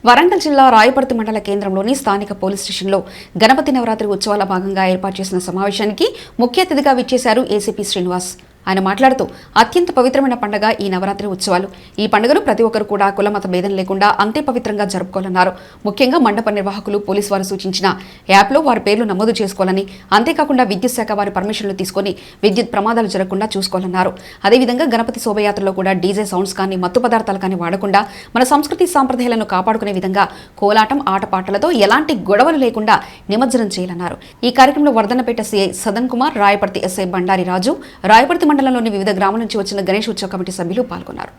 వరంగల్ జిల్లా రాయపర్తి మండల కేంద్రంలోని స్థానిక పోలీస్ స్టేషన్లో గణపతి నవరాత్రి ఉత్సవాల భాగంగా ఏర్పాటు చేసిన సమావేశానికి ముఖ్య అతిథిగా విచ్చేశారు ఏసీపీ శ్రీనివాస్. ఆయన మాట్లాడుతూ అత్యంత పవిత్రమైన పండుగ ఈ నవరాత్రి ఉత్సవాలు. ఈ పండుగను ప్రతి ఒక్కరు కూడా కులమత భేదం లేకుండా అంతే పవిత్రంగా జరుపుకోవాలన్నారు. ముఖ్యంగా మండప నిర్వాహకులు పోలీసు వారు సూచించిన యాప్లో వారి పేర్లు నమోదు చేసుకోవాలని, అంతేకాకుండా విద్యుత్ శాఖ వారి పర్మిషన్లు తీసుకుని విద్యుత్ ప్రమాదాలు జరగకుండా చూసుకోవాలన్నారు. అదేవిధంగా గణపతి శోభయాత్రలో కూడా డీజే సౌండ్స్ కానీ మత్తు పదార్థాలు కానీ వాడకుండా మన సంస్కృతి సాంప్రదాయాలను కాపాడుకునే విధంగా కోలాటం ఆటపాటలతో ఎలాంటి గొడవలు లేకుండా నిమజ్జనం చేయాలన్నారు. ఈ కార్యక్రమంలో వర్ధన్నపేట సీఐ సదన్ కుమార్, రాయపర్తి ఎస్ఐ బండారి రాజు, రాయపర్తి మండలంలోని వివిధ గ్రామాల నుంచి వచ్చిన గణేష్ ఉత్సవ కమిటీ సభ్యులు పాల్గొన్నారు.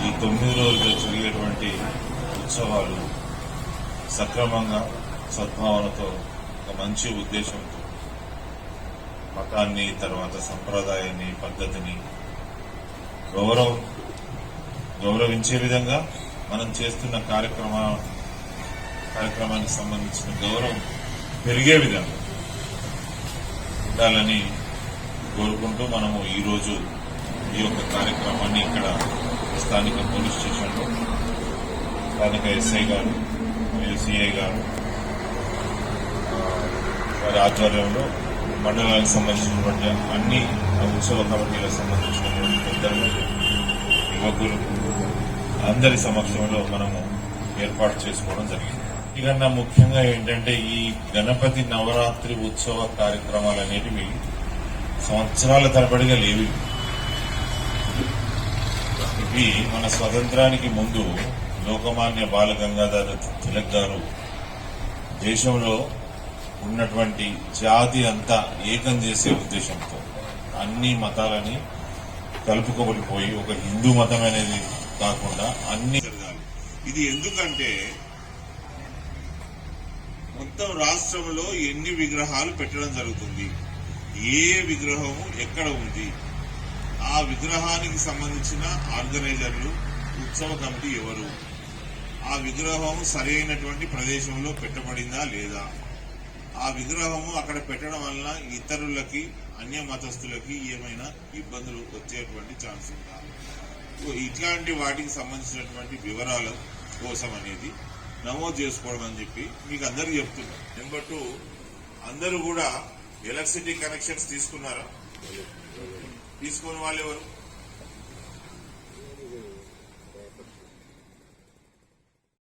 ఈ 9 రోజులు జరిగేటువంటి ఉత్సవాలు సక్రమంగా సద్భావనతో ఒక మంచి ఉద్దేశంతో మతాన్ని, తర్వాత సంప్రదాయాన్ని, పద్ధతిని గౌరవించే విధంగా మనం చేస్తున్న కార్యక్రమానికి సంబంధించిన గౌరవం పెరిగే విధంగా ఉండాలని కోరుకుంటూ మనము ఈరోజు ఈ యొక్క కార్యక్రమాన్ని ఇక్కడ స్థానిక పోలీస్ స్టేషన్లో స్థానిక ఎస్ఐ గారు, సిఐ గారు వారి ఆధ్వర్యంలో మండలానికి సంబంధించినటువంటి అన్ని ఉత్సవ కమిటీలకు సంబంధించినటువంటి పెద్దలు, యువకులు అందరి సమక్షంలో మనము ఏర్పాటు చేసుకోవడం జరిగింది. ఇకన్నా ముఖ్యంగా ఏంటంటే ఈ గణపతి నవరాత్రి ఉత్సవ కార్యక్రమాలు అనేటివి సంవత్సరాల తరబడిగా లేవి. ఇవి మన స్వతంత్రానికి ముందు లోకమాన్య బాల గంగాధర తిలక్ గారు దేశంలో ఉన్నటువంటి జాతి అంతా ఏకం చేసే ఉద్దేశంతో అన్ని మతాలని కలుపుకోబడిపోయి ఒక హిందూ మతం అనేది కాకుండా అన్ని జరగాలి. ఇది ఎందుకంటే మొత్తం రాష్ట్రంలో ఎన్ని విగ్రహాలు పెట్టడం జరుగుతుంది, ఏ విగ్రహము ఎక్కడ ఉంది, ఆ విగ్రహానికి సంబంధించిన ఆర్గనైజర్లు, ఉత్సవ కమిటీ ఎవరు, ఆ విగ్రహము సరైనటువంటి ప్రదేశంలో పెట్టబడిందా లేదా, ఆ విగ్రహము అక్కడ పెట్టడం వలన ఇతరులకి, అన్య మతస్థులకి ఏమైనా ఇబ్బందులు వచ్చేటువంటి ఛాన్స్ ఉందా, ఇట్లాంటి వాటికి సంబంధించినటువంటి వివరాల కోసం అనేది నమోదు చేసుకోవడం అని చెప్పి మీకు అందరికీ చెప్తున్నా. నెంబర్ 2, అందరూ కూడా ఎలక్ట్రిసిటీ కనెక్షన్స్ తీసుకున్నారా? తీసుకుని వాళ్ళు ఎవరు?